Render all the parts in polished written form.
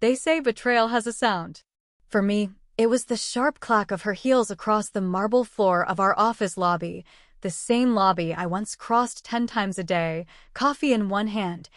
They say betrayal has a sound. For me, it was the sharp clack of her heels across the marble floor of our office lobby, the same lobby I once crossed 10 times a day, coffee in one hand,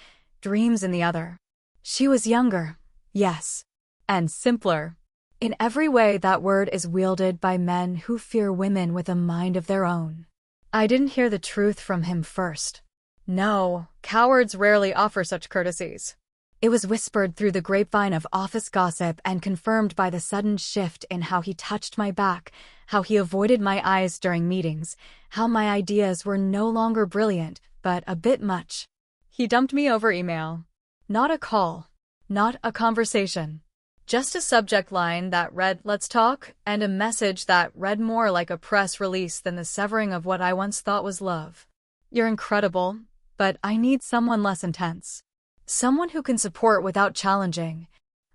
dreams in the other. She was younger, yes, and simpler. In every way that word is wielded by men who fear women with a mind of their own. I didn't hear the truth from him first. No, cowards rarely offer such courtesies. It was whispered through the grapevine of office gossip and confirmed by the sudden shift in how he touched my back, how he avoided my eyes during meetings, how my ideas were no longer brilliant, but a bit much. He dumped me over email. Not a call. Not a conversation. Just a subject line that read, "Let's talk," and a message that read more like a press release than the severing of what I once thought was love. You're incredible, but I need someone less intense. Someone who can support without challenging.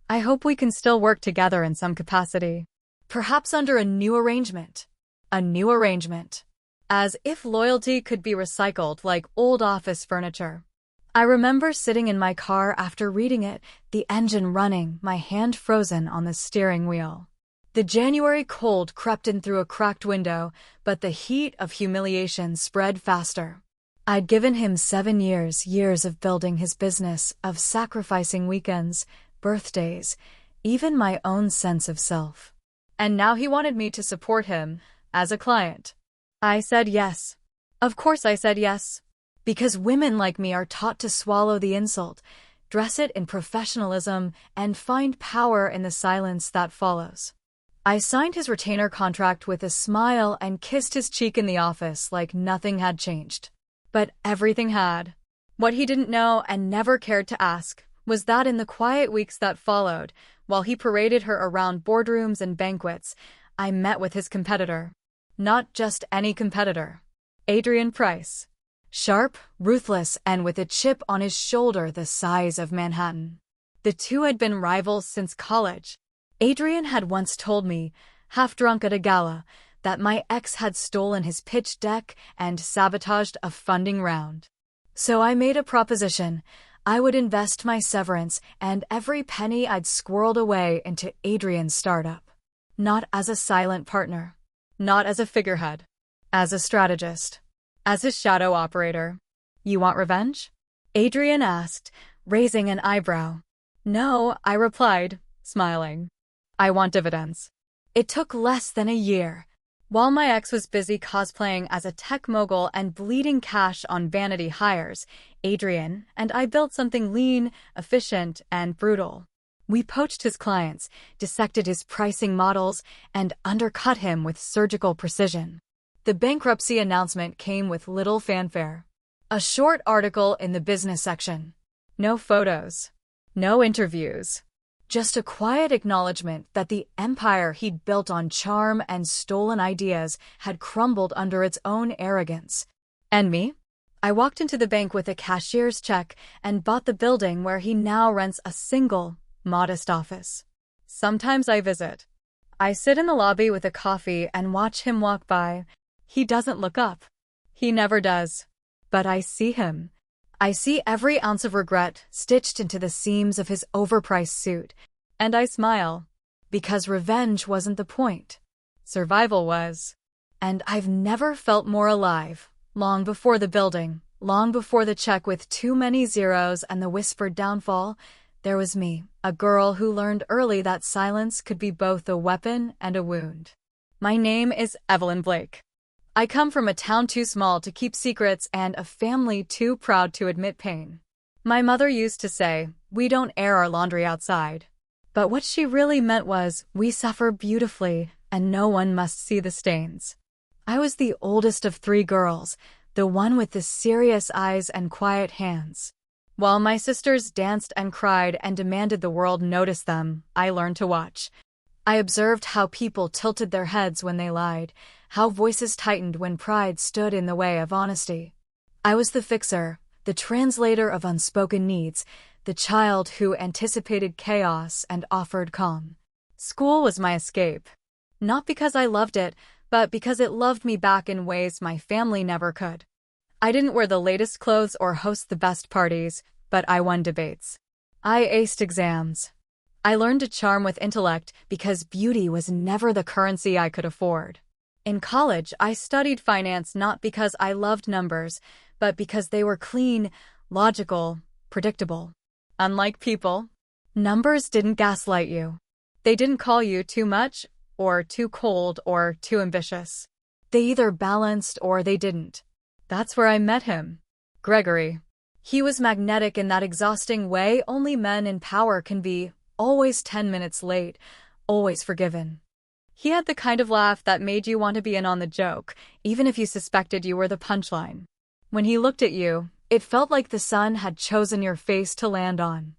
I hope we can still work together in some capacity. Perhaps under a new arrangement. A new arrangement. As if loyalty could be recycled like old office furniture. I remember sitting in my car after reading it, the engine running, my hand frozen on the steering wheel. The January cold crept in through a cracked window, but the heat of humiliation spread faster. I'd given him 7 years of building his business, of sacrificing weekends, birthdays, even my own sense of self. And now he wanted me to support him, as a client. I said yes. Of course I said yes. Because women like me are taught to swallow the insult, dress it in professionalism, and find power in the silence that follows. I signed his retainer contract with a smile and kissed his cheek in the office like nothing had changed. But everything had. What he didn't know and never cared to ask was that in the quiet weeks that followed, while he paraded her around boardrooms and banquets, I met with his competitor. Not just any competitor. Adrian Price. Sharp, ruthless, and with a chip on his shoulder the size of Manhattan. The two had been rivals since college. Adrian had once told me, half drunk at a gala, that my ex had stolen his pitch deck and sabotaged a funding round. So I made a proposition. I would invest my severance and every penny I'd squirreled away into Adrian's startup. Not as a silent partner. Not as a figurehead. As a strategist. As a shadow operator. You want revenge? Adrian asked, raising an eyebrow. No, I replied, smiling. I want dividends. It took less than a year. While my ex was busy cosplaying as a tech mogul and bleeding cash on vanity hires, Adrian and I built something lean, efficient, and brutal. We poached his clients, dissected his pricing models, and undercut him with surgical precision. The bankruptcy announcement came with little fanfare. A short article in the business section. No photos. No interviews. Just a quiet acknowledgement that the empire he'd built on charm and stolen ideas had crumbled under its own arrogance. And me? I walked into the bank with a cashier's check and bought the building where he now rents a single, modest office. Sometimes I visit. I sit in the lobby with a coffee and watch him walk by. He doesn't look up. He never does. But I see him. I see every ounce of regret stitched into the seams of his overpriced suit. And I smile. Because revenge wasn't the point. Survival was. And I've never felt more alive. Long before the building, long before the check with too many zeros and the whispered downfall, there was me, a girl who learned early that silence could be both a weapon and a wound. My name is Evelyn Blake. I come from a town too small to keep secrets and a family too proud to admit pain. My mother used to say, we don't air our laundry outside. But what she really meant was, we suffer beautifully, and no one must see the stains. I was the oldest of 3 girls, the one with the serious eyes and quiet hands. While my sisters danced and cried and demanded the world notice them, I learned to watch. I observed how people tilted their heads when they lied, how voices tightened when pride stood in the way of honesty. I was the fixer, the translator of unspoken needs, the child who anticipated chaos and offered calm. School was my escape. Not because I loved it, but because it loved me back in ways my family never could. I didn't wear the latest clothes or host the best parties, but I won debates. I aced exams. I learned to charm with intellect because beauty was never the currency I could afford. In college, I studied finance not because I loved numbers, but because they were clean, logical, predictable. Unlike people, numbers didn't gaslight you. They didn't call you too much, or too cold, or too ambitious. They either balanced or they didn't. That's where I met him. Gregory. He was magnetic in that exhausting way only men in power can be, always 10 minutes late, always forgiven. He had the kind of laugh that made you want to be in on the joke, even if you suspected you were the punchline. When he looked at you, it felt like the sun had chosen your face to land on.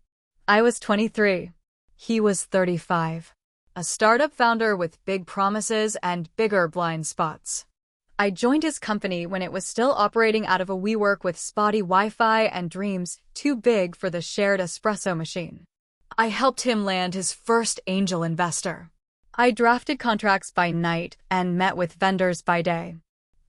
I was 23. He was 35. A startup founder with big promises and bigger blind spots. I joined his company when it was still operating out of a WeWork with spotty Wi-Fi and dreams too big for the shared espresso machine. I helped him land his first angel investor. I drafted contracts by night and met with vendors by day.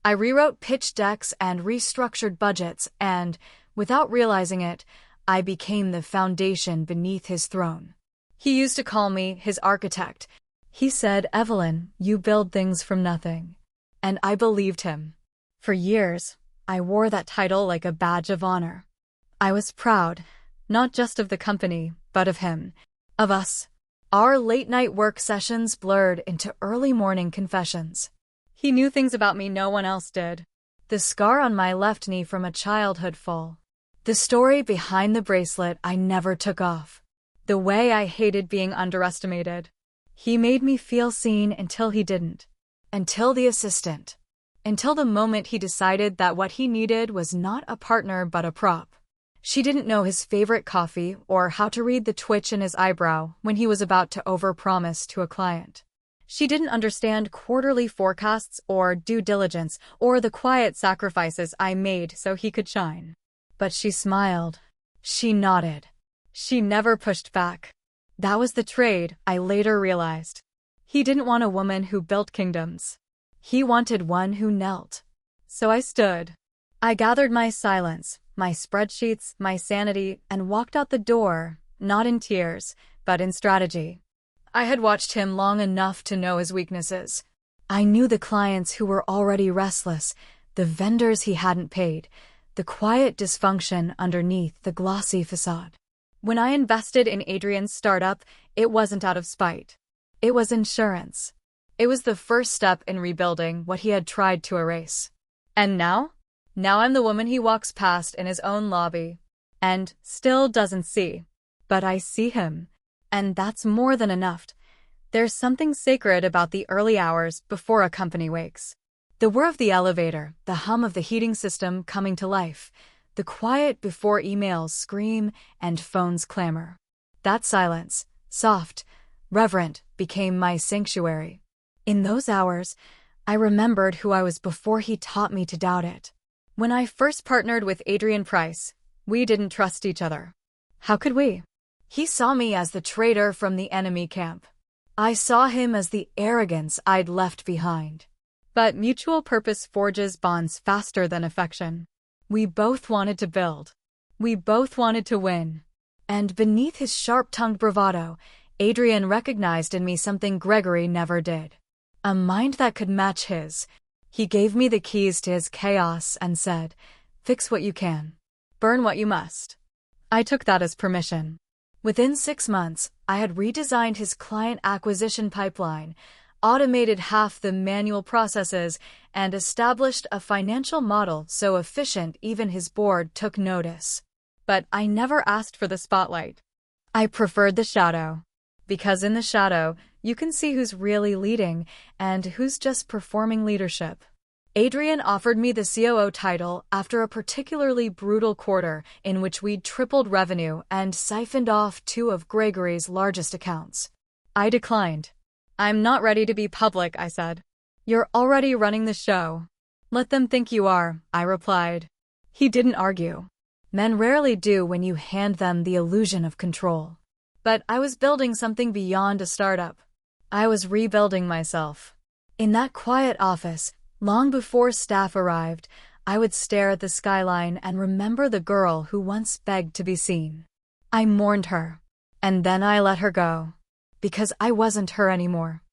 I rewrote pitch decks and restructured budgets and, without realizing it, I became the foundation beneath his throne. He used to call me his architect. He said, "Evelyn, you build things from nothing." And I believed him. For years, I wore that title like a badge of honor. I was proud, not just of the company, but of him, of us. Our late-night work sessions blurred into early morning confessions. He knew things about me no one else did. The scar on my left knee from a childhood fall. The story behind the bracelet I never took off. The way I hated being underestimated. He made me feel seen until he didn't. Until the assistant. Until the moment he decided that what he needed was not a partner but a prop. She didn't know his favorite coffee or how to read the twitch in his eyebrow when he was about to overpromise to a client. She didn't understand quarterly forecasts or due diligence or the quiet sacrifices I made so he could shine. But she smiled. She nodded. She never pushed back. That was the trade, I later realized. He didn't want a woman who built kingdoms. He wanted one who knelt. So I stood. I gathered my silence, my spreadsheets, my sanity, and walked out the door, not in tears, but in strategy. I had watched him long enough to know his weaknesses. I knew the clients who were already restless, the vendors he hadn't paid, the quiet dysfunction underneath the glossy facade. When I invested in Adrian's startup, it wasn't out of spite. It was insurance. It was the first step in rebuilding what he had tried to erase. And now? Now I'm the woman he walks past in his own lobby. And still doesn't see. But I see him. And that's more than enough. There's something sacred about the early hours before a company wakes. The whir of the elevator, the hum of the heating system coming to life, the quiet before emails scream and phones clamor. That silence, soft, reverent, became my sanctuary. In those hours, I remembered who I was before he taught me to doubt it. When I first partnered with Adrian Price, we didn't trust each other. How could we? He saw me as the traitor from the enemy camp. I saw him as the arrogance I'd left behind. But mutual purpose forges bonds faster than affection. We both wanted to build. We both wanted to win. And beneath his sharp-tongued bravado, Adrian recognized in me something Gregory never did. A mind that could match his. He gave me the keys to his chaos and said, "Fix what you can. Burn what you must." I took that as permission. Within 6 months, I had redesigned his client acquisition pipeline, automated half the manual processes, and established a financial model so efficient even his board took notice. But I never asked for the spotlight. I preferred the shadow. Because in the shadow, you can see who's really leading and who's just performing leadership. Adrian offered me the COO title after a particularly brutal quarter in which we'd tripled revenue and siphoned off 2 of Gregory's largest accounts. I declined. "I'm not ready to be public," I said. "You're already running the show." "Let them think you are," I replied. He didn't argue. Men rarely do when you hand them the illusion of control. But I was building something beyond a startup. I was rebuilding myself. In that quiet office, long before staff arrived, I would stare at the skyline and remember the girl who once begged to be seen. I mourned her. And then I let her go. Because I wasn't her anymore.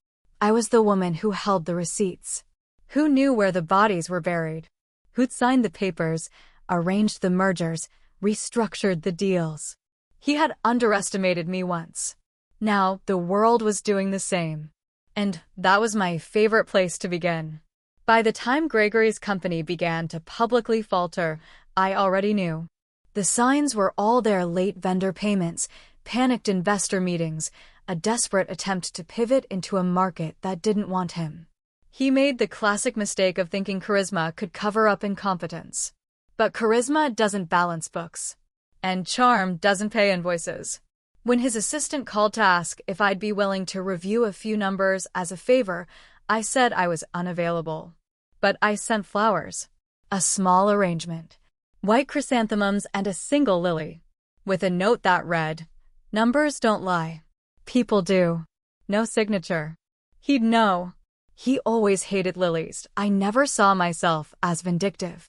I was the woman who held the receipts. Who knew where the bodies were buried? Who'd signed the papers, arranged the mergers, restructured the deals? He had underestimated me once. Now, the world was doing the same. And that was my favorite place to begin. By the time Gregory's company began to publicly falter, I already knew. The signs were all there: late vendor payments, panicked investor meetings, a desperate attempt to pivot into a market that didn't want him. He made the classic mistake of thinking charisma could cover up incompetence. But charisma doesn't balance books. And charm doesn't pay invoices. When his assistant called to ask if I'd be willing to review a few numbers as a favor, I said I was unavailable. But I sent flowers. A small arrangement. White chrysanthemums and a single lily. With a note that read, "Numbers don't lie. People do." No signature. He'd know. He always hated lilies. I never saw myself as vindictive.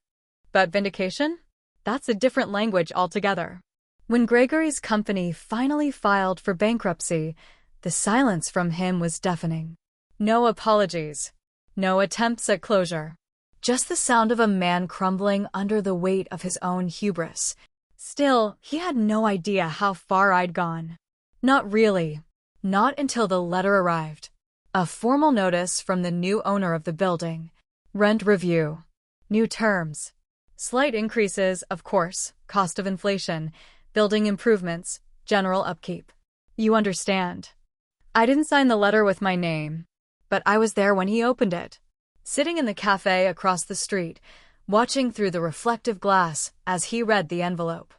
But vindication? That's a different language altogether. When Gregory's company finally filed for bankruptcy, the silence from him was deafening. No apologies. No attempts at closure. Just the sound of a man crumbling under the weight of his own hubris. Still, he had no idea how far I'd gone. Not really. Not until the letter arrived. A formal notice from the new owner of the building. Rent review. New terms. Slight increases, of course, cost of inflation, building improvements, general upkeep. You understand. I didn't sign the letter with my name, but I was there when he opened it. Sitting in the cafe across the street, watching through the reflective glass as he read the envelope.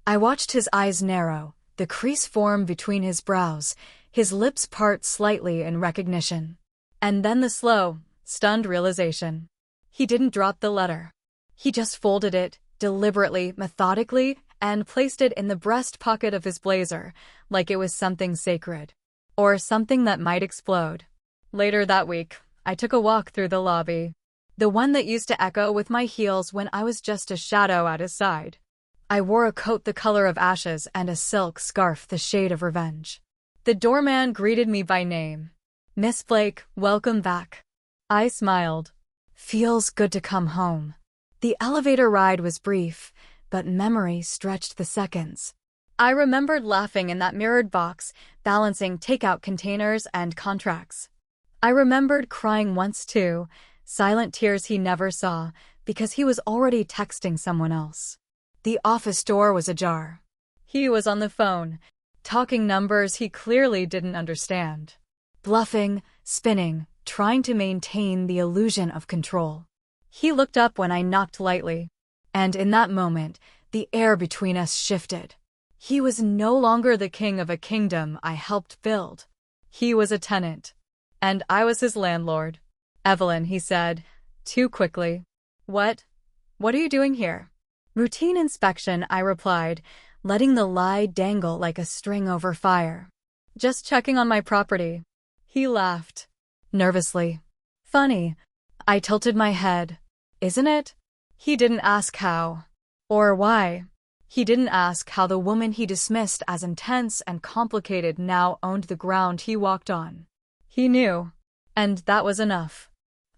I watched his eyes narrow, the crease form between his brows, his lips part slightly in recognition. And then the slow, stunned realization. He didn't drop the letter. He just folded it, deliberately, methodically, and placed it in the breast pocket of his blazer, like it was something sacred. Or something that might explode. Later that week, I took a walk through the lobby. The one that used to echo with my heels when I was just a shadow at his side. I wore a coat the color of ashes and a silk scarf the shade of revenge. The doorman greeted me by name. "Miss Blake, welcome back." I smiled. Feels good to come home. The elevator ride was brief, but memory stretched the seconds. I remembered laughing in that mirrored box, balancing takeout containers and contracts. I remembered crying once too, silent tears he never saw, because he was already texting someone else. The office door was ajar. He was on the phone, talking numbers he clearly didn't understand. Bluffing, spinning, trying to maintain the illusion of control. He looked up when I knocked lightly, and in that moment, the air between us shifted. He was no longer the king of a kingdom I helped build. He was a tenant, and I was his landlord. "Evelyn," he said, too quickly. What are you doing here?" "Routine inspection," I replied, letting the lie dangle like a string over fire. "Just checking on my property." He laughed. Nervously. "Funny." I tilted my head. "Isn't it?" He didn't ask how. Or why. He didn't ask how the woman he dismissed as intense and complicated now owned the ground he walked on. He knew. And that was enough.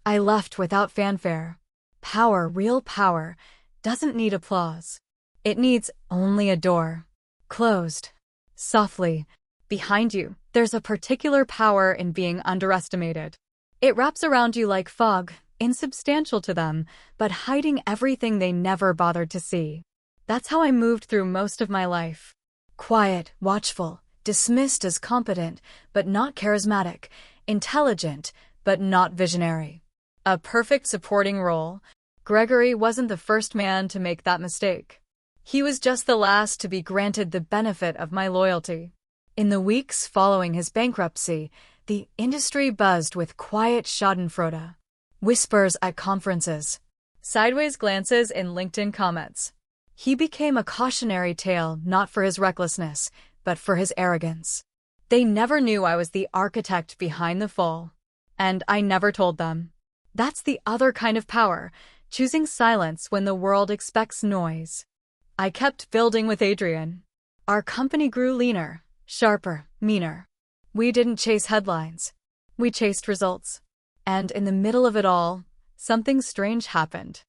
I left without fanfare. Power, real power, doesn't need applause. It needs only a door. Closed. Softly. Behind you, there's a particular power in being underestimated. It wraps around you like fog, insubstantial to them, but hiding everything they never bothered to see. That's how I moved through most of my life. Quiet, watchful, dismissed as competent, but not charismatic, intelligent, but not visionary. A perfect supporting role. Gregory wasn't the first man to make that mistake. He was just the last to be granted the benefit of my loyalty. In the weeks following his bankruptcy, the industry buzzed with quiet schadenfreude. Whispers at conferences. Sideways glances in LinkedIn comments. He became a cautionary tale not for his recklessness, but for his arrogance. They never knew I was the architect behind the fall. And I never told them. That's the other kind of power, choosing silence when the world expects noise. I kept building with Adrian. Our company grew leaner, Sharper, meaner. We didn't chase headlines. We chased results. And in the middle of it all, something strange happened.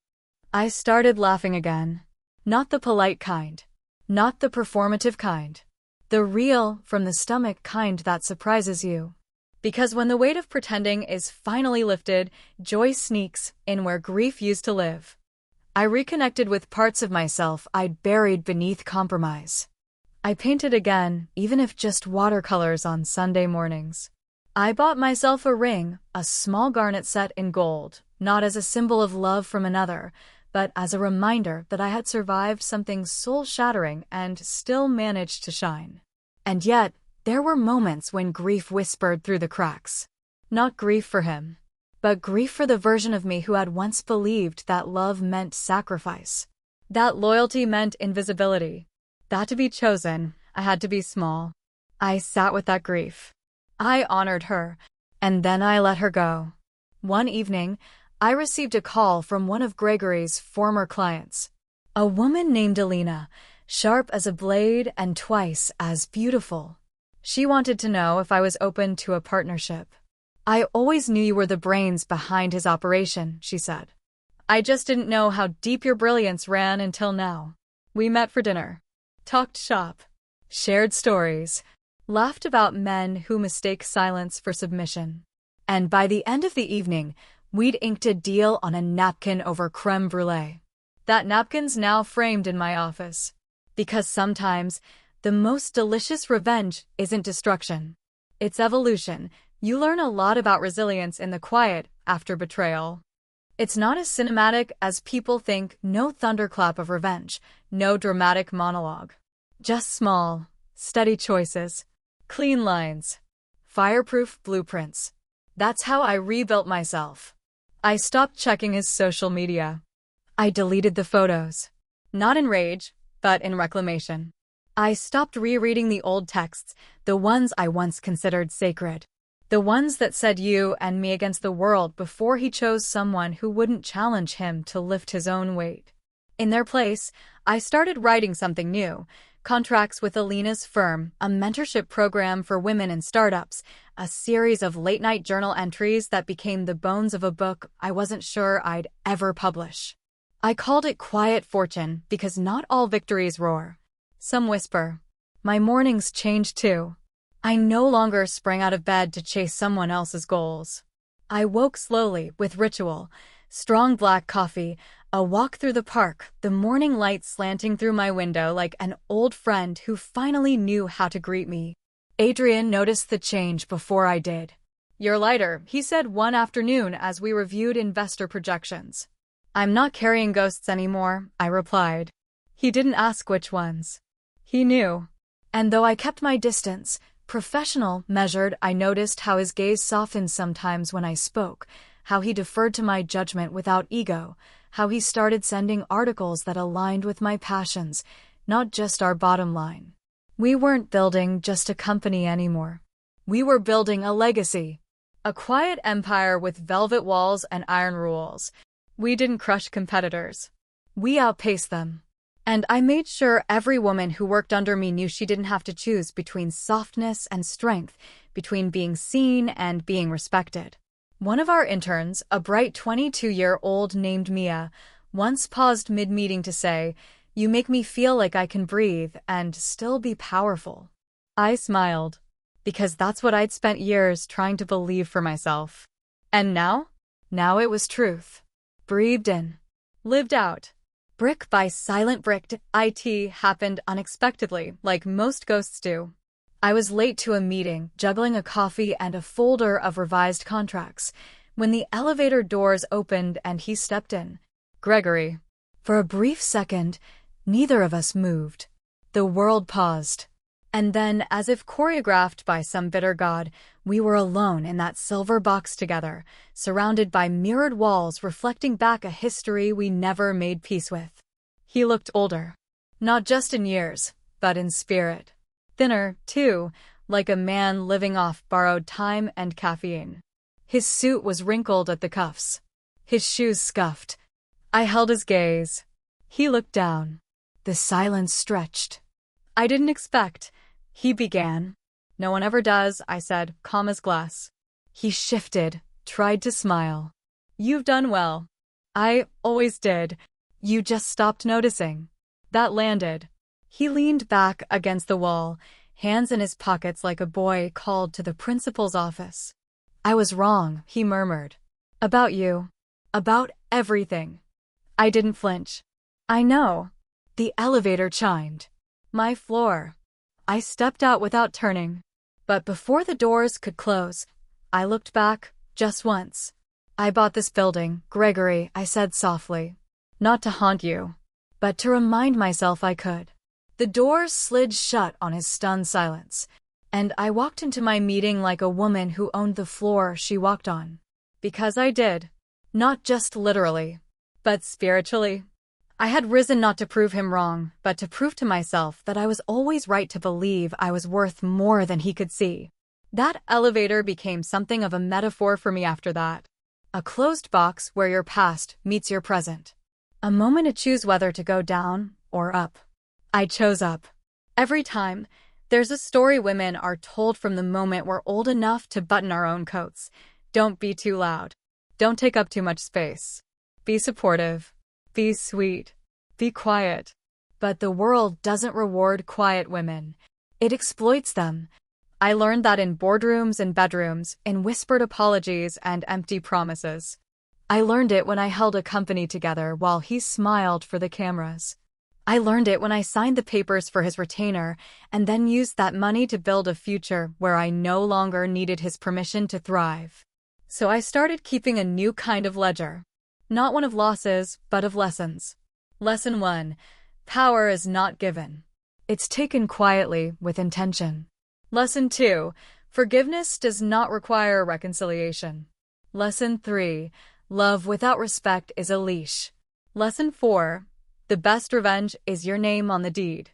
I started laughing again. Not the polite kind. Not the performative kind. The real, from the stomach kind that surprises you. Because when the weight of pretending is finally lifted, joy sneaks in where grief used to live. I reconnected with parts of myself I'd buried beneath compromise. I painted again, even if just watercolors on Sunday mornings. I bought myself a ring, a small garnet set in gold, not as a symbol of love from another, but as a reminder that I had survived something soul-shattering and still managed to shine. And yet, there were moments when grief whispered through the cracks. Not grief for him, but grief for the version of me who had once believed that love meant sacrifice. That loyalty meant invisibility. That to be chosen, I had to be small. I sat with that grief. I honored her, and then I let her go. One evening, I received a call from one of Gregory's former clients. A woman named Alina, sharp as a blade and twice as beautiful. She wanted to know if I was open to a partnership. I always knew you were the brains behind his operation, she said. I just didn't know how deep your brilliance ran until now. We met for dinner. Talked shop. Shared stories. Laughed about men who mistake silence for submission. And by the end of the evening, we'd inked a deal on a napkin over creme brulee. That napkin's now framed in my office. Because sometimes, the most delicious revenge isn't destruction. It's evolution. You learn a lot about resilience in the quiet after betrayal. It's not as cinematic as people think. No thunderclap of revenge, no dramatic monologue. Just small, steady choices, clean lines, fireproof blueprints. That's how I rebuilt myself. I stopped checking his social media. I deleted the photos. Not in rage, but in reclamation. I stopped rereading the old texts, the ones I once considered sacred. The ones that said you and me against the world before he chose someone who wouldn't challenge him to lift his own weight. In their place, I started writing something new. Contracts with Alina's firm, a mentorship program for women in startups, a series of late-night journal entries that became the bones of a book I wasn't sure I'd ever publish. I called it Quiet Fortune because not all victories roar. Some whisper. My mornings changed too. I no longer sprang out of bed to chase someone else's goals. I woke slowly, with ritual. Strong black coffee, a walk through the park, the morning light slanting through my window like an old friend who finally knew how to greet me. Adrian noticed the change before I did. You're lighter, he said one afternoon as we reviewed investor projections. I'm not carrying ghosts anymore, I replied. He didn't ask which ones. He knew. And though I kept my distance, professional, measured, I noticed how his gaze softened sometimes when I spoke, how he deferred to my judgment without ego, how he started sending articles that aligned with my passions, not just our bottom line. We weren't building just a company anymore. We were building a legacy. A quiet empire with velvet walls and iron rules. We didn't crush competitors. We outpaced them. And I made sure every woman who worked under me knew she didn't have to choose between softness and strength, between being seen and being respected. One of our interns, a bright 22-year-old named Mia, once paused mid-meeting to say, "You make me feel like I can breathe and still be powerful." I smiled, because that's what I'd spent years trying to believe for myself. And now? Now it was truth. Breathed in. Lived out. Brick by silent brick. It happened unexpectedly, like most ghosts do. I was late to a meeting, juggling a coffee and a folder of revised contracts, when the elevator doors opened and he stepped in. Gregory. For a brief second, neither of us moved. The world paused. And then, as if choreographed by some bitter god, we were alone in that silver box together, surrounded by mirrored walls reflecting back a history we never made peace with. He looked older. Not just in years, but in spirit. Thinner, too, like a man living off borrowed time and caffeine. His suit was wrinkled at the cuffs. His shoes scuffed. I held his gaze. He looked down. The silence stretched. I didn't expect He began. No one ever does, I said, calm as glass. He shifted, tried to smile. You've done well. I always did. You just stopped noticing. That landed. He leaned back against the wall, hands in his pockets like a boy called to the principal's office. I was wrong, he murmured. About you. About everything. I didn't flinch. I know. The elevator chimed. My floor. I stepped out without turning. But before the doors could close, I looked back, just once. I bought this building, Gregory, I said softly. Not to haunt you, but to remind myself I could. The doors slid shut on his stunned silence, and I walked into my meeting like a woman who owned the floor she walked on. Because I did. Not just literally, but spiritually. I had risen not to prove him wrong, but to prove to myself that I was always right to believe I was worth more than he could see. That elevator became something of a metaphor for me after that. A closed box where your past meets your present. A moment to choose whether to go down or up. I chose up. Every time, there's a story women are told from the moment we're old enough to button our own coats. Don't be too loud. Don't take up too much space. Be supportive. Be sweet. Be quiet. But the world doesn't reward quiet women. It exploits them. I learned that in boardrooms and bedrooms, in whispered apologies and empty promises. I learned it when I held a company together while he smiled for the cameras. I learned it when I signed the papers for his retainer and then used that money to build a future where I no longer needed his permission to thrive. So I started keeping a new kind of ledger. Not one of losses, but of lessons. Lesson 1. Power is not given. It's taken quietly with intention. Lesson 2. Forgiveness does not require reconciliation. Lesson 3. Love without respect is a leash. Lesson 4. The best revenge is your name on the deed.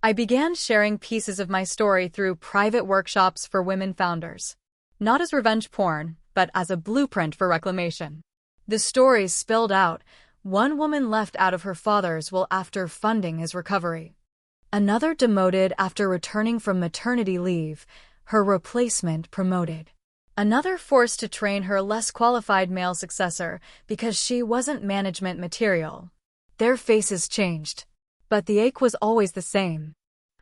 I began sharing pieces of my story through private workshops for women founders. Not as revenge porn, but as a blueprint for reclamation. The stories spilled out. One woman left out of her father's will after funding his recovery. Another demoted after returning from maternity leave, her replacement promoted. Another forced to train her less qualified male successor because she wasn't management material. Their faces changed, but the ache was always the same.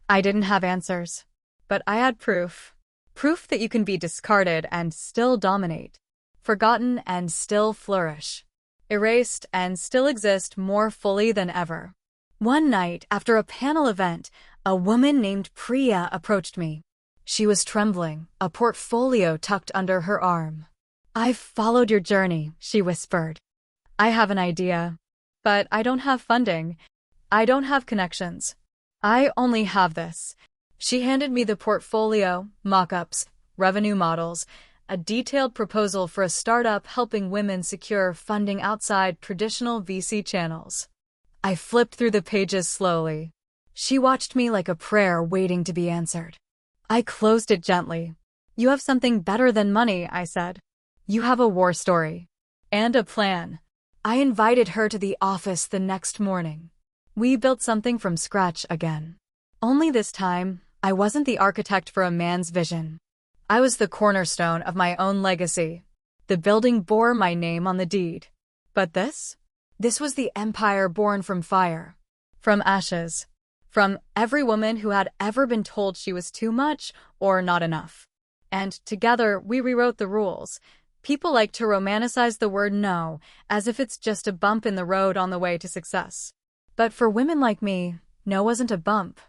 I didn't have answers, but I had proof. Proof that you can be discarded and still dominate, forgotten and still flourish, erased and still exist more fully than ever. One night, after a panel event, a woman named Priya approached me. She was trembling, a portfolio tucked under her arm. I've followed your journey, she whispered. I have an idea, but I don't have funding. I don't have connections. I only have this. She handed me the portfolio, mock-ups, revenue models, a detailed proposal for a startup helping women secure funding outside traditional VC channels. I flipped through the pages slowly. She watched me like a prayer waiting to be answered. I closed it gently. You have something better than money, I said. You have a war story. And a plan. I invited her to the office the next morning. We built something from scratch again. Only this time, I wasn't the architect for a man's vision. I was the cornerstone of my own legacy. The building bore my name on the deed. But this? This was the empire born from fire. From ashes. From every woman who had ever been told she was too much or not enough. And together, we rewrote the rules. People like to romanticize the word no, as if it's just a bump in the road on the way to success. But for women like me, no wasn't a bump.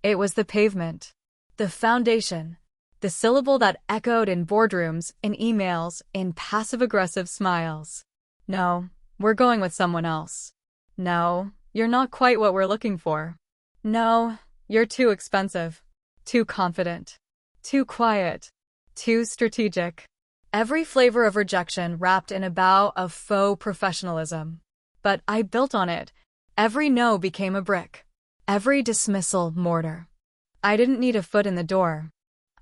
It was the pavement. The foundation. The syllable that echoed in boardrooms, in emails, in passive-aggressive smiles. No, we're going with someone else. No, you're not quite what we're looking for. No, you're too expensive. Too confident. Too quiet. Too strategic. Every flavor of rejection wrapped in a bow of faux professionalism. But I built on it. Every no became a brick. Every dismissal mortar. I didn't need a foot in the door.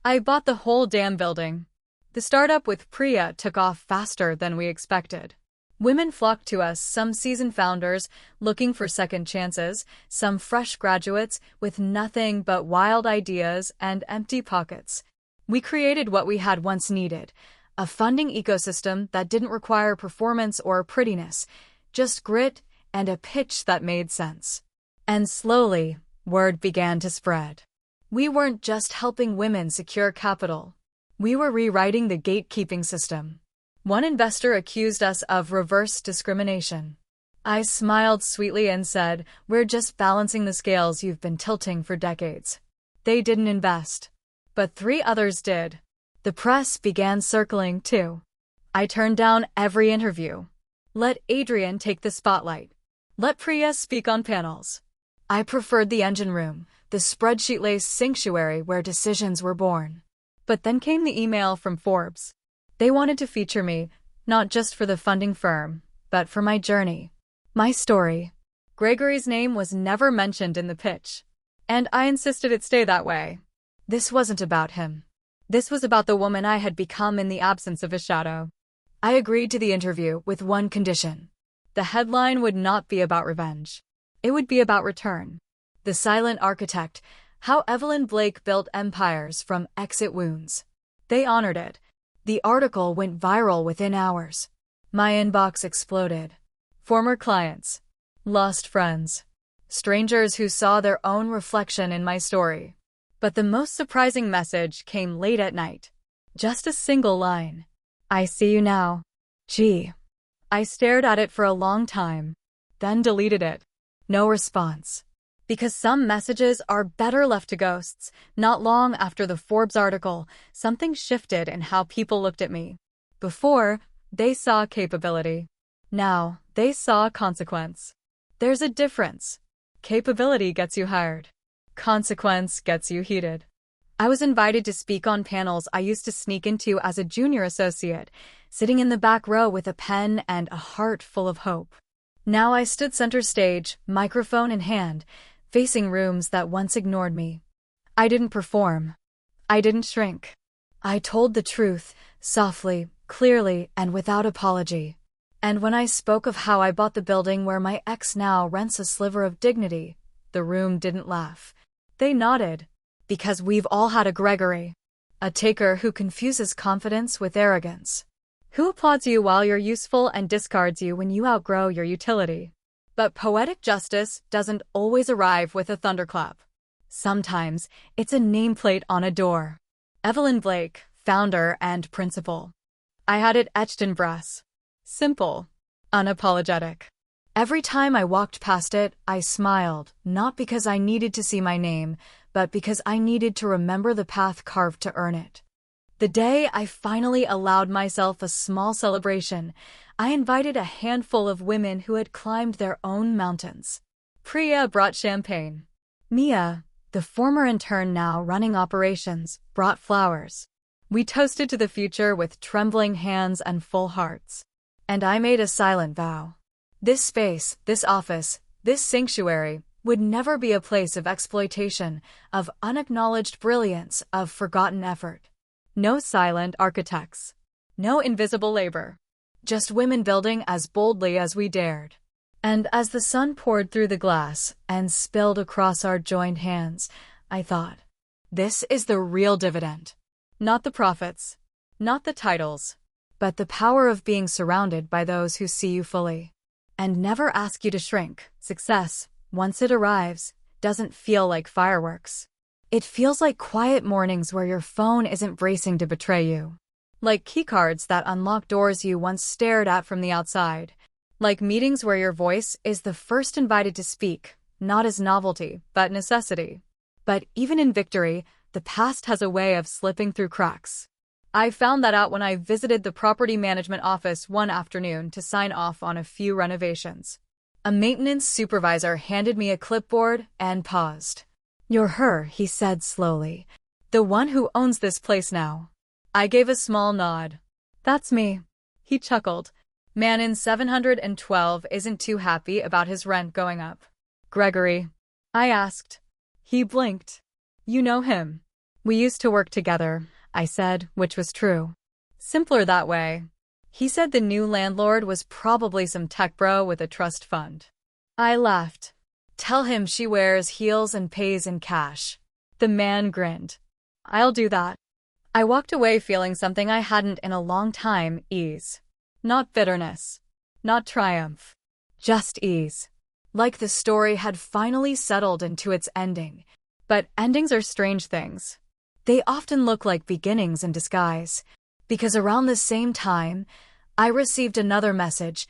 I bought the whole damn building. The startup with Priya took off faster than we expected. Women flocked to us, some seasoned founders looking for second chances, some fresh graduates with nothing but wild ideas and empty pockets. We created what we had once needed, a funding ecosystem that didn't require performance or prettiness, just grit and a pitch that made sense. And slowly, word began to spread. We weren't just helping women secure capital. We were rewriting the gatekeeping system. One investor accused us of reverse discrimination. I smiled sweetly and said, "We're just balancing the scales you've been tilting for decades." They didn't invest. But 3 others did. The press began circling, too. I turned down every interview. Let Adrian take the spotlight. Let Priya speak on panels. I preferred the engine room, the spreadsheet-laced sanctuary where decisions were born. But then came the email from Forbes. They wanted to feature me, not just for the funding firm, but for my journey. My story. Gregory's name was never mentioned in the pitch. And I insisted it stay that way. This wasn't about him. This was about the woman I had become in the absence of a shadow. I agreed to the interview with one condition. The headline would not be about revenge. It would be about return. The Silent Architect, how Evelyn Blake built empires from exit wounds. They honored it. The article went viral within hours. My inbox exploded. Former clients, lost friends, strangers who saw their own reflection in my story. But the most surprising message came late at night. Just a single line. "I see you now. Gee." I stared at it for a long time, then deleted it. No response. Because some messages are better left to ghosts. Not long after the Forbes article, something shifted in how people looked at me. Before, they saw capability. Now, they saw consequence. There's a difference. Capability gets you hired. Consequence gets you heated. I was invited to speak on panels I used to sneak into as a junior associate, sitting in the back row with a pen and a heart full of hope. Now I stood center stage, microphone in hand, facing rooms that once ignored me. I didn't perform. I didn't shrink. I told the truth, softly, clearly, and without apology. And when I spoke of how I bought the building where my ex now rents a sliver of dignity, the room didn't laugh. They nodded. Because we've all had a Gregory. A taker who confuses confidence with arrogance. Who applauds you while you're useful and discards you when you outgrow your utility. But poetic justice doesn't always arrive with a thunderclap. Sometimes, it's a nameplate on a door. Evelyn Blake, founder and principal. I had it etched in brass. Simple. Unapologetic. Every time I walked past it, I smiled, not because I needed to see my name, but because I needed to remember the path carved to earn it. The day I finally allowed myself a small celebration, I invited a handful of women who had climbed their own mountains. Priya brought champagne. Mia, the former intern now running operations, brought flowers. We toasted to the future with trembling hands and full hearts. And I made a silent vow. This space, this office, this sanctuary, would never be a place of exploitation, of unacknowledged brilliance, of forgotten effort. No silent architects. No invisible labor. Just women building as boldly as we dared. And as the sun poured through the glass and spilled across our joined hands, I thought, this is the real dividend. Not the profits, not the titles, but the power of being surrounded by those who see you fully and never ask you to shrink. Success, once it arrives, doesn't feel like fireworks. It feels like quiet mornings where your phone isn't bracing to betray you. Like keycards that unlock doors you once stared at from the outside. Like meetings where your voice is the first invited to speak, not as novelty, but necessity. But even in victory, the past has a way of slipping through cracks. I found that out when I visited the property management office one afternoon to sign off on a few renovations. A maintenance supervisor handed me a clipboard and paused. "You're her," he said slowly. "The one who owns this place now." I gave a small nod. "That's me." He chuckled. "Man in 712 isn't too happy about his rent going up." "Gregory?" I asked. He blinked. "You know him." "We used to work together," I said, which was true. Simpler that way. He said the new landlord was probably some tech bro with a trust fund. I laughed. Tell him she wears heels and pays in cash. The man grinned. I'll do that. I walked away feeling something I hadn't in a long time, ease. Not bitterness. Not triumph. Just ease. Like the story had finally settled into its ending. But endings are strange things. They often look like beginnings in disguise. Because around the same time, I received another message,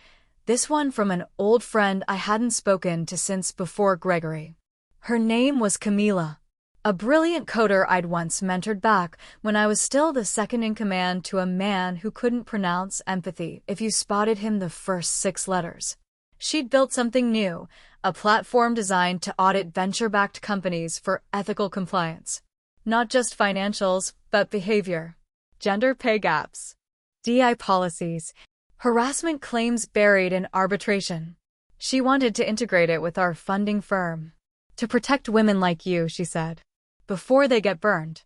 this one from an old friend I hadn't spoken to since before Gregory. Her name was Camila, a brilliant coder I'd once mentored back when I was still the second in command to a man who couldn't pronounce empathy if you spotted him the first 6 letters. She'd built something new, a platform designed to audit venture-backed companies for ethical compliance. Not just financials, but behavior. Gender pay gaps. DI policies. Harassment claims buried in arbitration. She wanted to integrate it with our funding firm. To protect women like you, she said. Before they get burned.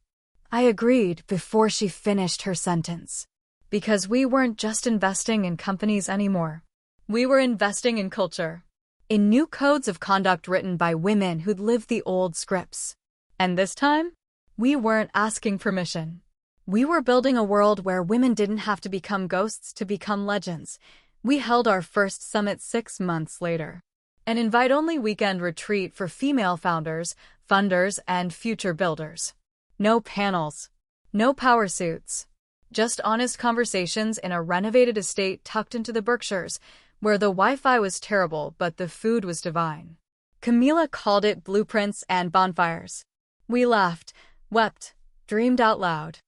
I agreed before she finished her sentence. Because we weren't just investing in companies anymore. We were investing in culture. In new codes of conduct written by women who'd lived the old scripts. And this time, we weren't asking permission. We were building a world where women didn't have to become ghosts to become legends. We held our first summit 6 months later. An invite-only weekend retreat for female founders, funders, and future builders. No panels. No power suits. Just honest conversations in a renovated estate tucked into the Berkshires, where the Wi-Fi was terrible but the food was divine. Camila called it blueprints and bonfires. We laughed, wept, dreamed out loud.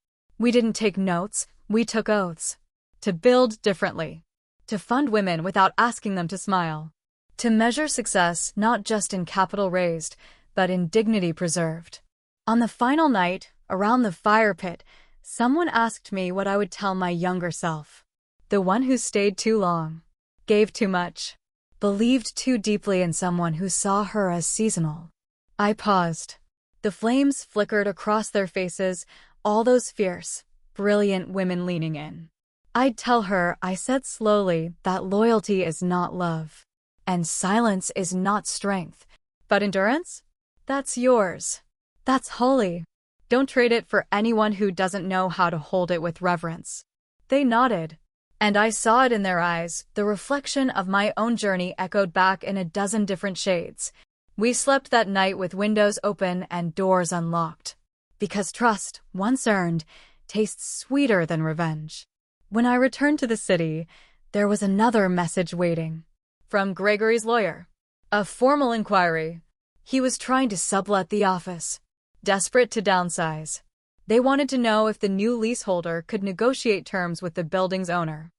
We didn't take notes, we took oaths. To build differently. To fund women without asking them to smile. To measure success not just in capital raised, but in dignity preserved. On the final night, around the fire pit, someone asked me what I would tell my younger self. The one who stayed too long. Gave too much. Believed too deeply in someone who saw her as seasonal. I paused. The flames flickered across their faces, all those fierce, brilliant women leaning in. I'd tell her, I said slowly, that loyalty is not love. And silence is not strength. But endurance? That's yours. That's holy. Don't trade it for anyone who doesn't know how to hold it with reverence. They nodded. And I saw it in their eyes, the reflection of my own journey echoed back in a dozen different shades. We slept that night with windows open and doors unlocked. Because trust, once earned, tastes sweeter than revenge. When I returned to the city, there was another message waiting. From Gregory's lawyer. A formal inquiry. He was trying to sublet the office. Desperate to downsize. They wanted to know if the new leaseholder could negotiate terms with the building's owner.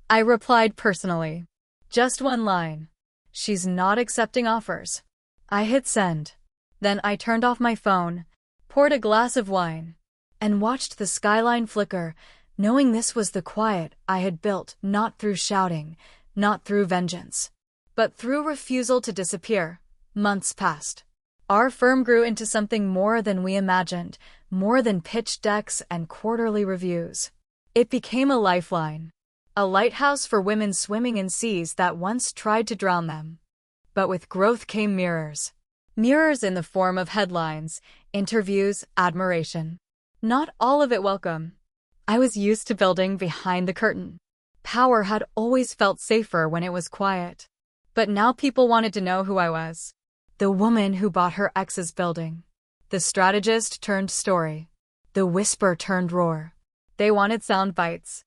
I replied personally. Just one line. She's not accepting offers. I hit send. Then I turned off my phone, poured a glass of wine, and watched the skyline flicker, knowing this was the quiet I had built not through shouting, not through vengeance, but through refusal to disappear. Months passed. Our firm grew into something more than we imagined, more than pitch decks and quarterly reviews. It became a lifeline, a lighthouse for women swimming in seas that once tried to drown them. But with growth came mirrors. Mirrors in the form of headlines, interviews, admiration. Not all of it welcome. I was used to building behind the curtain. Power had always felt safer when it was quiet. But now people wanted to know who I was. The woman who bought her ex's building. The strategist turned story. The whisper turned roar. They wanted sound bites.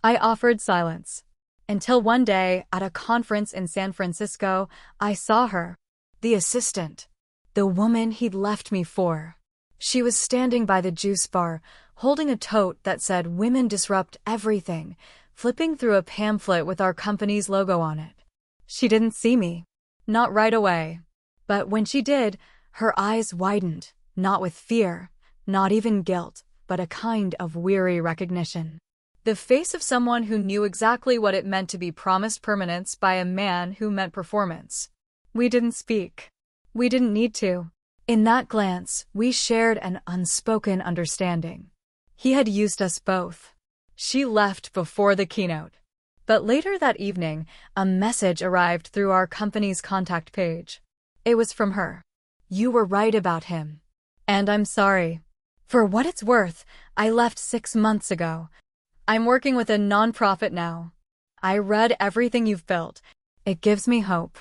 I offered silence. Until one day, at a conference in San Francisco, I saw her. The assistant. The woman he'd left me for. She was standing by the juice bar, holding a tote that said "Women Disrupt Everything," flipping through a pamphlet with our company's logo on it. She didn't see me. Not right away. But when she did, her eyes widened, not with fear, not even guilt, but a kind of weary recognition. The face of someone who knew exactly what it meant to be promised permanence by a man who meant performance. We didn't speak. We didn't need to. In that glance, we shared an unspoken understanding. He had used us both. She left before the keynote. But later that evening, a message arrived through our company's contact page. It was from her. "You were right about him. And I'm sorry. For what it's worth, I left 6 months ago. I'm working with a nonprofit now. I read everything you've built. It gives me hope.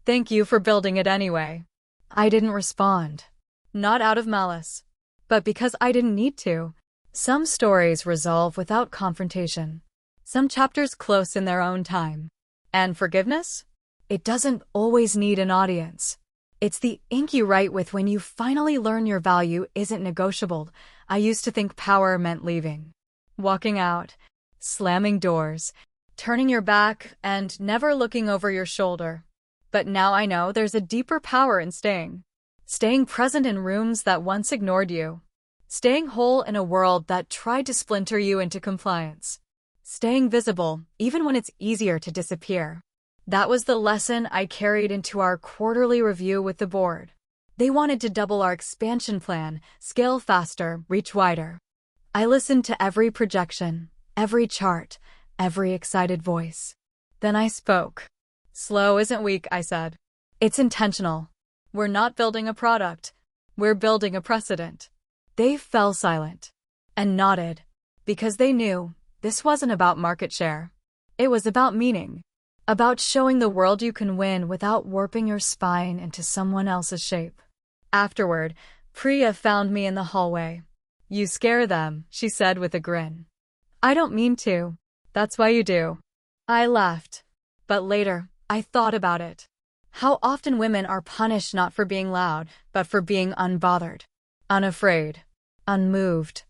Thank you for building it anyway." I didn't respond. Not out of malice, but because I didn't need to. Some stories resolve without confrontation. Some chapters close in their own time. And forgiveness? It doesn't always need an audience. It's the ink you write with when you finally learn your value isn't negotiable. I used to think power meant leaving. Walking out, slamming doors, turning your back, and never looking over your shoulder. But now I know there's a deeper power in staying. Staying present in rooms that once ignored you. Staying whole in a world that tried to splinter you into compliance. Staying visible, even when it's easier to disappear. That was the lesson I carried into our quarterly review with the board. They wanted to double our expansion plan, scale faster, reach wider. I listened to every projection, every chart, every excited voice. Then I spoke. "Slow isn't weak," I said. "It's intentional. We're not building a product. We're building a precedent." They fell silent and nodded because they knew this wasn't about market share. It was about meaning, about showing the world you can win without warping your spine into someone else's shape. Afterward, Priya found me in the hallway. "You scare them," she said with a grin. "I don't mean to. That's why you do." I laughed. But later, I thought about it. How often women are punished not for being loud, but for being unbothered, unafraid, unmoved.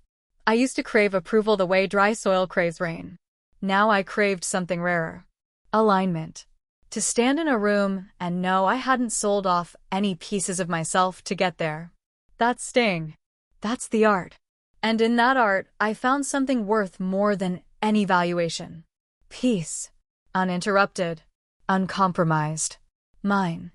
I used to crave approval the way dry soil craves rain. Now I craved something rarer. Alignment. To stand in a room and know I hadn't sold off any pieces of myself to get there. That's staying. That's the art. And in that art, I found something worth more than any valuation. Peace. Uninterrupted. Uncompromised. Mine.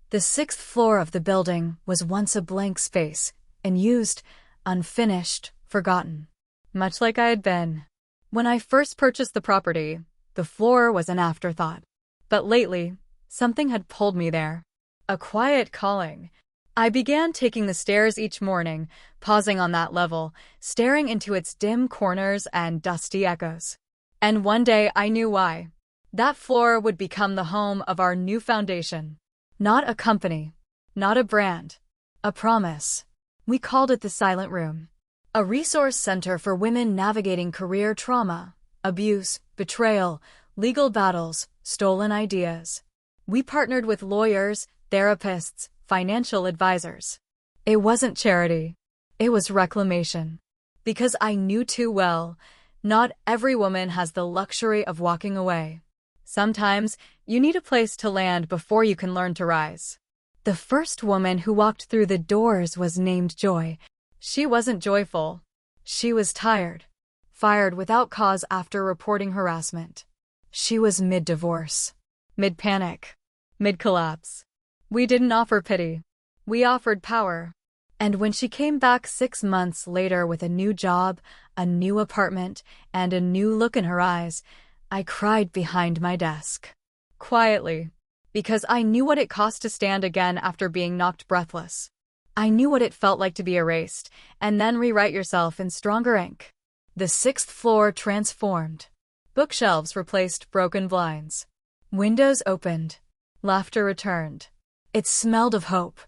The 6th floor of the building was once a blank space, unused, unfinished, forgotten. Much like I had been. When I first purchased the property, the floor was an afterthought. But lately, something had pulled me there. A quiet calling. I began taking the stairs each morning, pausing on that level, staring into its dim corners and dusty echoes. And one day I knew why. That floor would become the home of our new foundation. Not a company, not a brand, a promise. We called it the Silent Room. A resource center for women navigating career trauma, abuse, betrayal, legal battles, stolen ideas. We partnered with lawyers, therapists, financial advisors. It wasn't charity. It was reclamation. Because I knew too well, not every woman has the luxury of walking away. Sometimes, you need a place to land before you can learn to rise. The first woman who walked through the doors was named Joy. She wasn't joyful. She was tired. Fired without cause after reporting harassment. She was mid-divorce. Mid-panic. Mid-collapse. We didn't offer pity. We offered power. And when she came back 6 months later with a new job, a new apartment, and a new look in her eyes, I cried behind my desk. Quietly. Because I knew what it cost to stand again after being knocked breathless. I knew what it felt like to be erased, and then rewrite yourself in stronger ink. The 6th floor transformed. Bookshelves replaced broken blinds. Windows opened. Laughter returned. It smelled of hope,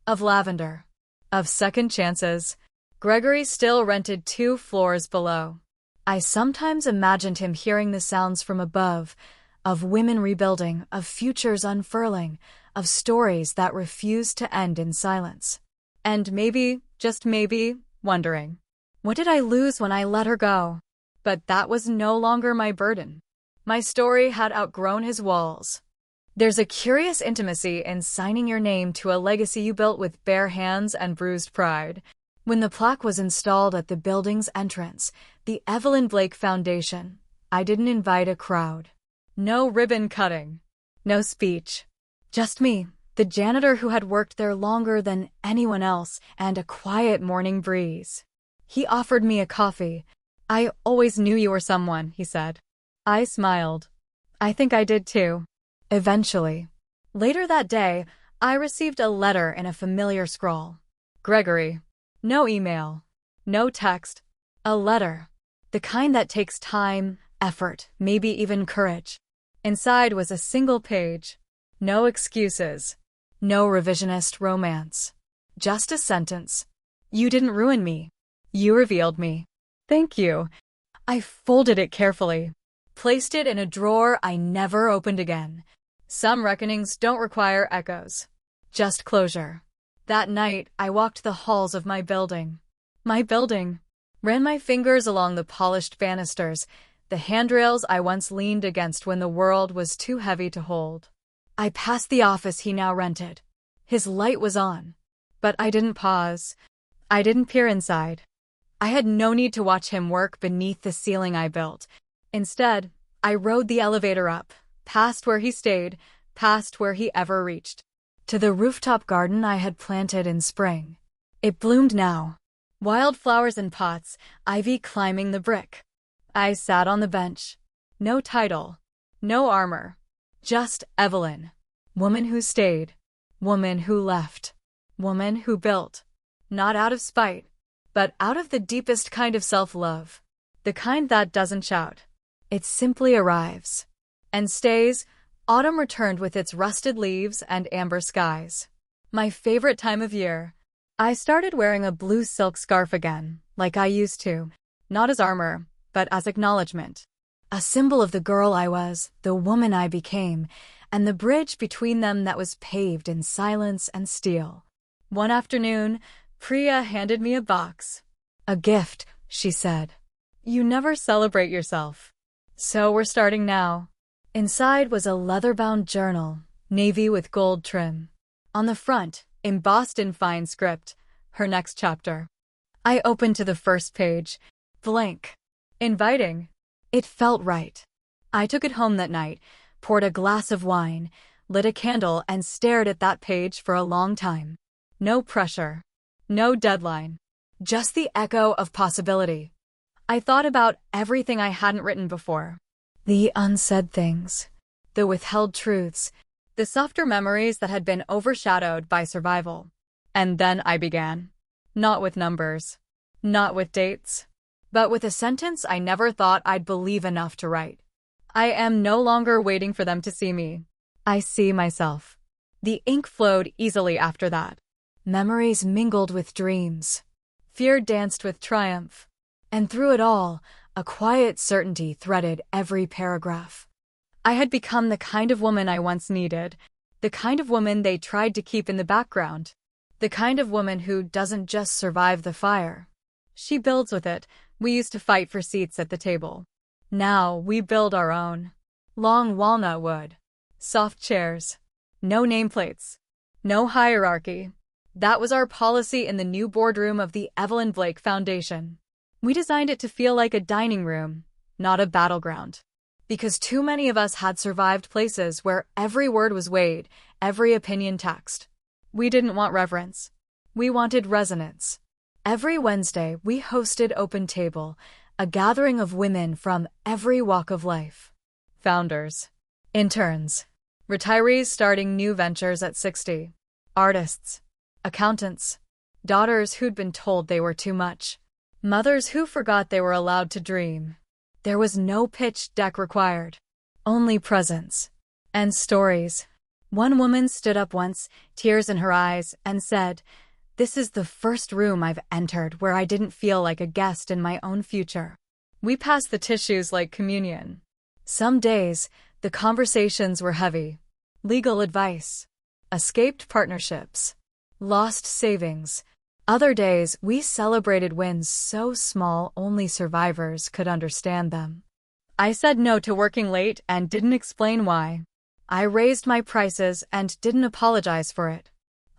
of lavender, of second chances. Gregory still rented 2 floors below. I sometimes imagined him hearing the sounds from above, of women rebuilding, of futures unfurling, of stories that refused to end in silence. And maybe, just maybe, wondering, what did I lose when I let her go? But that was no longer my burden. My story had outgrown his walls. There's a curious intimacy in signing your name to a legacy you built with bare hands and bruised pride. When the plaque was installed at the building's entrance, the Evelyn Blake Foundation, I didn't invite a crowd. No ribbon cutting. No speech. Just me, the janitor who had worked there longer than anyone else, and a quiet morning breeze. He offered me a coffee. "I always knew you were someone," he said. I smiled. I think I did too. Eventually. Later that day, I received a letter in a familiar scrawl. Gregory. No email. No text. A letter. The kind that takes time, effort, maybe even courage. Inside was a single page. No excuses. No revisionist romance. Just a sentence. You didn't ruin me. You revealed me. Thank you. I folded it carefully. Placed it in a drawer I never opened again. Some reckonings don't require echoes. Just closure. That night, I walked the halls of my building. My building. Ran my fingers along the polished banisters, the handrails I once leaned against when the world was too heavy to hold. I passed the office he now rented. His light was on. But I didn't pause. I didn't peer inside. I had no need to watch him work beneath the ceiling I built. Instead, I rode the elevator up, past where he stayed, past where he ever reached, to the rooftop garden I had planted in spring. It bloomed now. Wildflowers in pots, ivy climbing the brick. I sat on the bench. No title. No armor. Just Evelyn. Woman who stayed. Woman who left. Woman who built. Not out of spite, but out of the deepest kind of self-love. The kind that doesn't shout. It simply arrives. And stays. Autumn returned with its rusted leaves and amber skies. My favorite time of year. I started wearing a blue silk scarf again, like I used to. Not as armor, but as acknowledgement. A symbol of the girl I was, the woman I became, and the bridge between them that was paved in silence and steel. One afternoon, Priya handed me a box. A gift, she said. You never celebrate yourself. So we're starting now. Inside was a leather-bound journal, navy with gold trim. On the front, embossed in fine script, her next chapter. I opened to the first page. Blank. Inviting. It felt right. I took it home that night, poured a glass of wine, lit a candle, and stared at that page for a long time. No pressure. No deadline. Just the echo of possibility. I thought about everything I hadn't written before. The unsaid things. The withheld truths. The softer memories that had been overshadowed by survival. And then I began. Not with numbers. Not with dates. But with a sentence I never thought I'd believe enough to write. I am no longer waiting for them to see me. I see myself. The ink flowed easily after that. Memories mingled with dreams. Fear danced with triumph. And through it all, a quiet certainty threaded every paragraph. I had become the kind of woman I once needed, the kind of woman they tried to keep in the background, the kind of woman who doesn't just survive the fire. She builds with it. We used to fight for seats at the table. Now we build our own. Long walnut wood. Soft chairs. No nameplates. No hierarchy. That was our policy in the new boardroom of the Evelyn Blake Foundation. We designed it to feel like a dining room, not a battleground. Because too many of us had survived places where every word was weighed, every opinion taxed. We didn't want reverence. We wanted resonance. Every Wednesday, we hosted Open Table, a gathering of women from every walk of life. Founders. Interns. Retirees starting new ventures at 60. Artists. Accountants. Daughters who'd been told they were too much. Mothers who forgot they were allowed to dream. There was no pitch deck required. Only presence. And stories. One woman stood up once, tears in her eyes, and said, "This is the first room I've entered where I didn't feel like a guest in my own future." We passed the tissues like communion. Some days, the conversations were heavy. Legal advice. Escaped partnerships. Lost savings. Other days, we celebrated wins so small only survivors could understand them. I said no to working late and didn't explain why. I raised my prices and didn't apologize for it.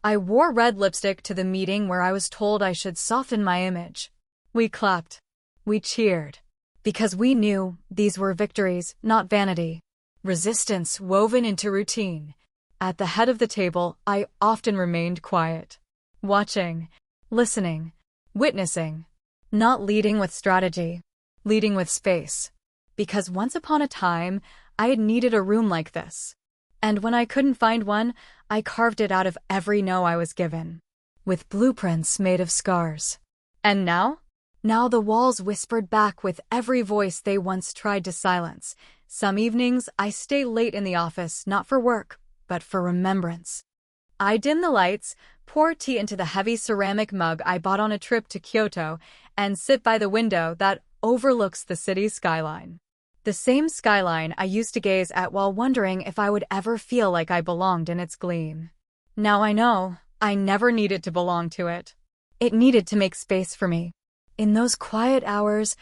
I wore red lipstick to the meeting where I was told I should soften my image. We clapped. We cheered. Because we knew these were victories, not vanity. Resistance woven into routine. At the head of the table, I often remained quiet. Watching. Listening. Witnessing. Not leading with strategy. Leading with space. Because once upon a time, I had needed a room like this. And when I couldn't find one, I carved it out of every no I was given, with blueprints made of scars. And now? Now the walls whispered back with every voice they once tried to silence. Some evenings, I stay late in the office, not for work, but for remembrance. I dim the lights, pour tea into the heavy ceramic mug I bought on a trip to Kyoto, and sit by the window that overlooks the city's skyline. The same skyline I used to gaze at while wondering if I would ever feel like I belonged in its gleam. Now I know, I never needed to belong to it. It needed to make space for me. In those quiet hours,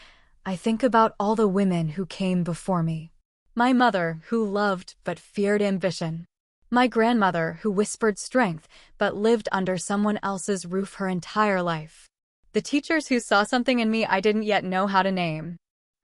I think about all the women who came before me. My mother, who loved but feared ambition. My grandmother, who whispered strength but lived under someone else's roof her entire life. The teachers who saw something in me I didn't yet know how to name.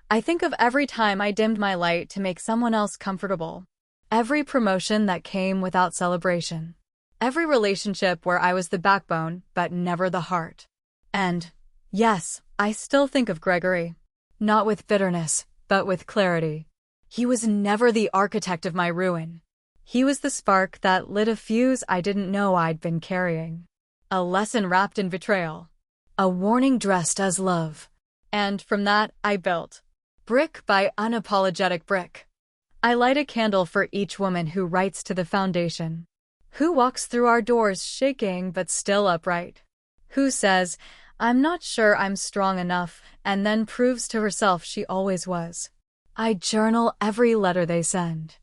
I think of every time I dimmed my light to make someone else comfortable. Every promotion that came without celebration. Every relationship where I was the backbone but never the heart. And, yes, I still think of Gregory. Not with bitterness, but with clarity. He was never the architect of my ruin. He was the spark that lit a fuse I didn't know I'd been carrying. A lesson wrapped in betrayal. A warning dressed as love. And from that, I built. Brick by unapologetic brick. I light a candle for each woman who writes to the foundation. Who walks through our doors shaking but still upright. Who says, "I'm not sure I'm strong enough," and then proves to herself she always was. I journal every letter they send.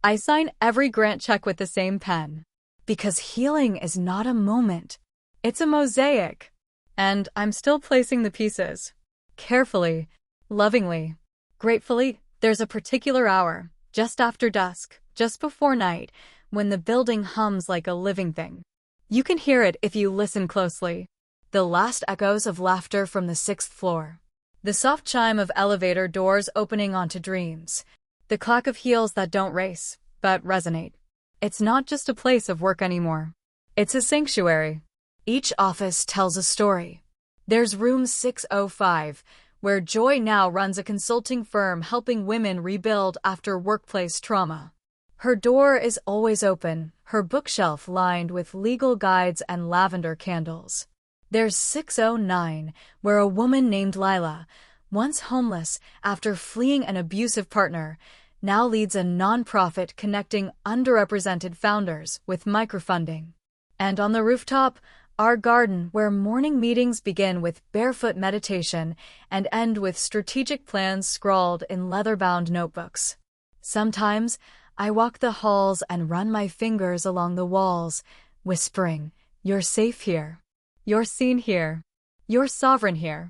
I sign every grant check with the same pen. Because healing is not a moment. It's a mosaic. And I'm still placing the pieces. Carefully, lovingly, gratefully. There's a particular hour, just after dusk, just before night, when the building hums like a living thing. You can hear it if you listen closely. The last echoes of laughter from the 6th floor. The soft chime of elevator doors opening onto dreams. The clack of heels that don't race, but resonate. It's not just a place of work anymore. It's a sanctuary. Each office tells a story. There's room 605, where Joy now runs a consulting firm helping women rebuild after workplace trauma. Her door is always open, her bookshelf lined with legal guides and lavender candles. There's 609, where a woman named Lila, once homeless after fleeing an abusive partner, now leads a nonprofit connecting underrepresented founders with microfunding. And on the rooftop, our garden, where morning meetings begin with barefoot meditation and end with strategic plans scrawled in leather-bound notebooks. Sometimes, I walk the halls and run my fingers along the walls, whispering, "You're safe here. You're seen here. You're sovereign here."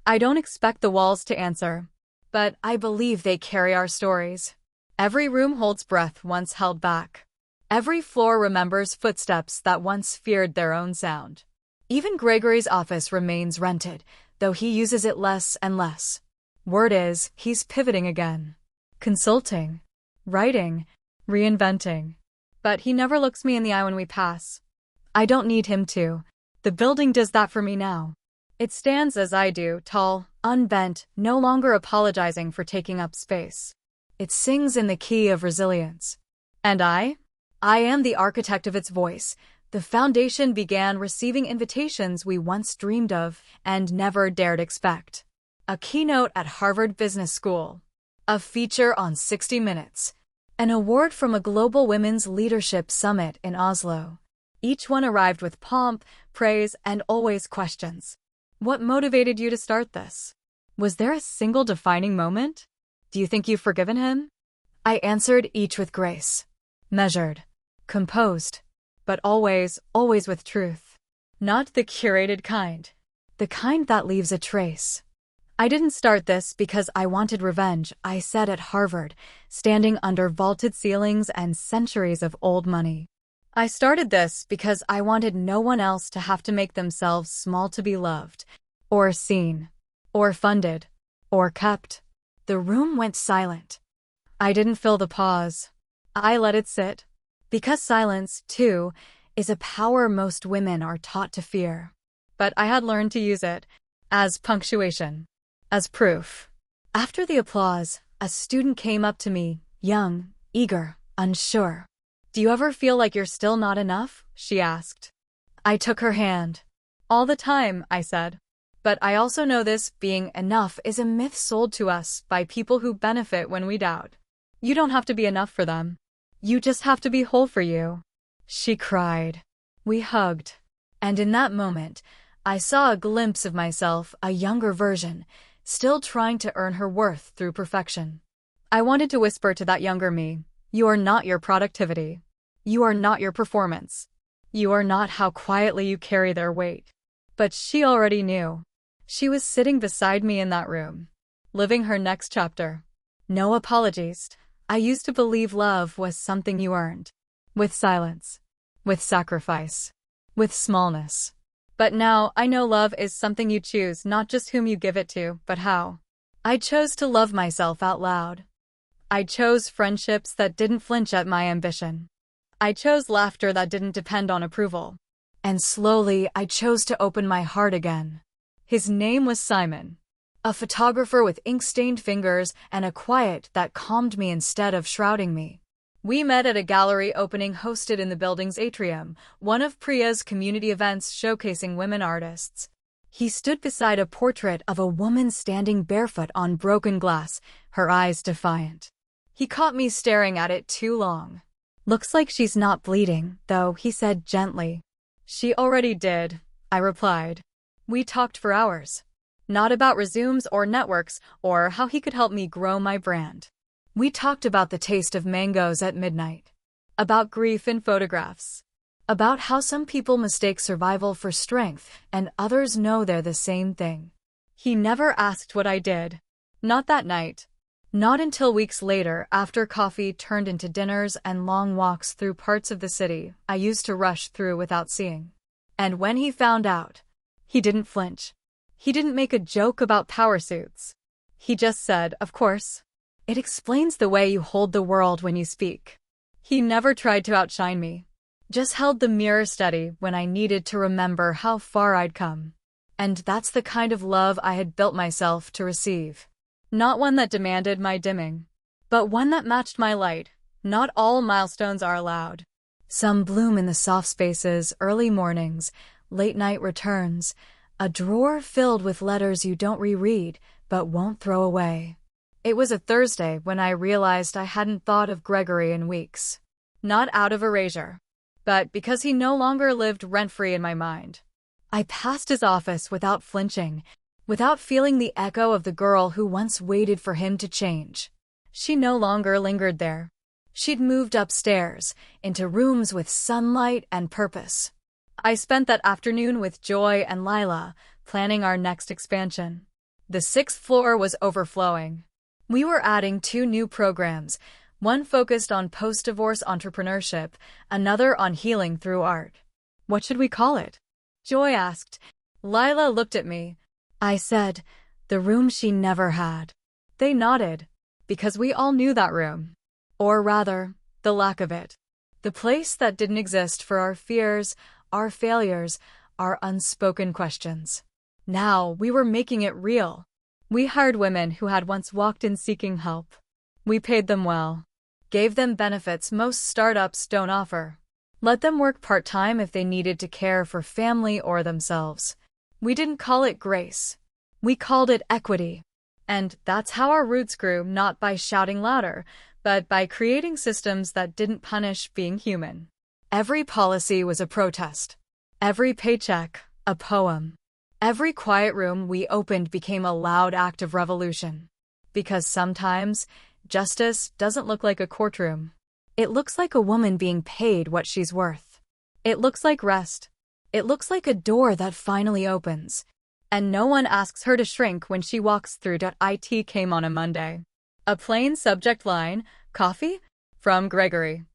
I don't expect the walls to answer, but I believe they carry our stories. Every room holds breath once held back. Every floor remembers footsteps that once feared their own sound. Even Gregory's office remains rented, though he uses it less and less. Word is, he's pivoting again. Consulting. Writing. Reinventing. But he never looks me in the eye when we pass. I don't need him to. The building does that for me now. It stands as I do, tall, unbent, no longer apologizing for taking up space. It sings in the key of resilience. And I am the architect of its voice. The foundation began receiving invitations we once dreamed of and never dared expect. A keynote at Harvard Business School. A feature on 60 Minutes. An award from a global women's leadership summit in Oslo. Each one arrived with pomp, praise, and always questions. What motivated you to start this? Was there a single defining moment? Do you think you've forgiven him? I answered each with grace. Measured. Composed. But always, always with truth. Not the curated kind. The kind that leaves a trace. I didn't start this because I wanted revenge, I said at Harvard, standing under vaulted ceilings and centuries of old money. I started this because I wanted no one else to have to make themselves small to be loved, or seen, or funded, or kept. The room went silent. I didn't fill the pause. I let it sit. Because silence, too, is a power most women are taught to fear. But I had learned to use it as punctuation, as proof. After the applause, a student came up to me, young, eager, unsure. "Do you ever feel like you're still not enough?" she asked. I took her hand. "All the time," I said. "But I also know this being enough is a myth sold to us by people who benefit when we doubt. You don't have to be enough for them. You just have to be whole for you." She cried. We hugged. And in that moment, I saw a glimpse of myself, a younger version, still trying to earn her worth through perfection. I wanted to whisper to that younger me, "You are not your productivity. You are not your performance. You are not how quietly you carry their weight." But she already knew. She was sitting beside me in that room, living her next chapter. No apologies. I used to believe love was something you earned. With silence. With sacrifice. With smallness. But now I know love is something you choose, not just whom you give it to, but how. I chose to love myself out loud. I chose friendships that didn't flinch at my ambition. I chose laughter that didn't depend on approval. And slowly, I chose to open my heart again. His name was Simon. A photographer with ink-stained fingers and a quiet that calmed me instead of shrouding me. We met at a gallery opening hosted in the building's atrium, one of Priya's community events showcasing women artists. He stood beside a portrait of a woman standing barefoot on broken glass, her eyes defiant. He caught me staring at it too long. "Looks like she's not bleeding, though," he said gently. "She already did," I replied. We talked for hours. Not about resumes or networks or how he could help me grow my brand. We talked about the taste of mangoes at midnight. About grief in photographs. About how some people mistake survival for strength and others know they're the same thing. He never asked what I did. Not that night. Not until weeks later, after coffee turned into dinners and long walks through parts of the city I used to rush through without seeing. And when he found out, he didn't flinch. He didn't make a joke about power suits. He just said, "Of course. It explains the way you hold the world when you speak." He never tried to outshine me. Just held the mirror steady when I needed to remember how far I'd come. And that's the kind of love I had built myself to receive. Not one that demanded my dimming, but one that matched my light. Not all milestones are allowed. Some bloom in the soft spaces, early mornings, late-night returns, a drawer filled with letters you don't reread but won't throw away. It was a Thursday when I realized I hadn't thought of Gregory in weeks. Not out of erasure, but because he no longer lived rent-free in my mind. I passed his office without flinching, without feeling the echo of the girl who once waited for him to change. She no longer lingered there. She'd moved upstairs, into rooms with sunlight and purpose. I spent that afternoon with Joy and Lila, planning our next expansion. The 6th floor was overflowing. We were adding 2 new programs, one focused on post-divorce entrepreneurship, another on healing through art. "What should we call it?" Joy asked. Lila looked at me. I said, "The room she never had." They nodded, because we all knew that room. Or rather, the lack of it. The place that didn't exist for our fears, our failures, our unspoken questions. Now we were making it real. We hired women who had once walked in seeking help. We paid them well. Gave them benefits most startups don't offer. Let them work part-time if they needed to care for family or themselves. We didn't call it grace. We called it equity. And that's how our roots grew, not by shouting louder, but by creating systems that didn't punish being human. Every policy was a protest. Every paycheck, a poem. Every quiet room we opened became a loud act of revolution. Because sometimes, justice doesn't look like a courtroom. It looks like a woman being paid what she's worth. It looks like rest. It looks like a door that finally opens. And no one asks her to shrink when she walks through. It came on a Monday. A plain subject line, "Coffee?" from Gregory.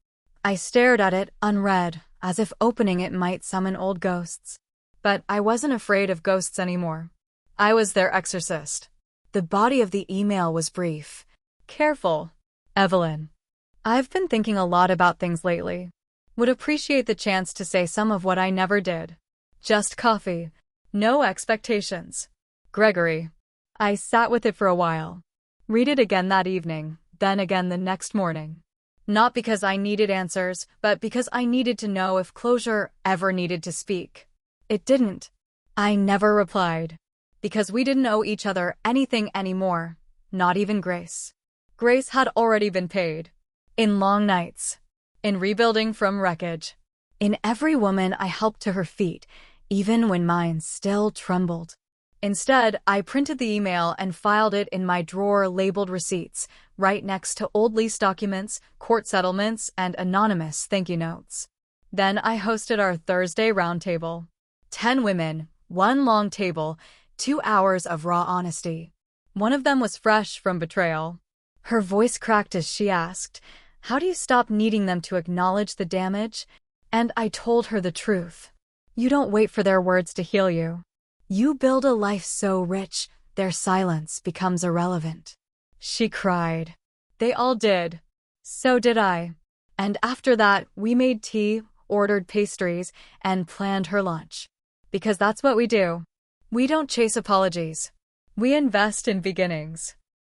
I stared at it, unread, as if opening it might summon old ghosts. But I wasn't afraid of ghosts anymore. I was their exorcist. The body of the email was brief. "Careful, Evelyn. I've been thinking a lot about things lately. Would appreciate the chance to say some of what I never did. Just coffee. No expectations. Gregory." I sat with it for a while. Read it again that evening, then again the next morning. Not because I needed answers, but because I needed to know if closure ever needed to speak. It didn't. I never replied. Because we didn't owe each other anything anymore, not even grace. Grace had already been paid. In long nights. In rebuilding from wreckage. In every woman I helped to her feet, even when mine still trembled. Instead, I printed the email and filed it in my drawer labeled receipts, right next to old lease documents, court settlements, and anonymous thank you notes. Then I hosted our Thursday roundtable. 10 women, one long table, 2 hours of raw honesty. One of them was fresh from betrayal. Her voice cracked as she asked, "How do you stop needing them to acknowledge the damage?" And I told her the truth. You don't wait for their words to heal you. You build a life so rich, their silence becomes irrelevant. She cried. They all did. So did I. And after that, we made tea, ordered pastries, and planned her lunch. Because that's what we do. We don't chase apologies. We invest in beginnings.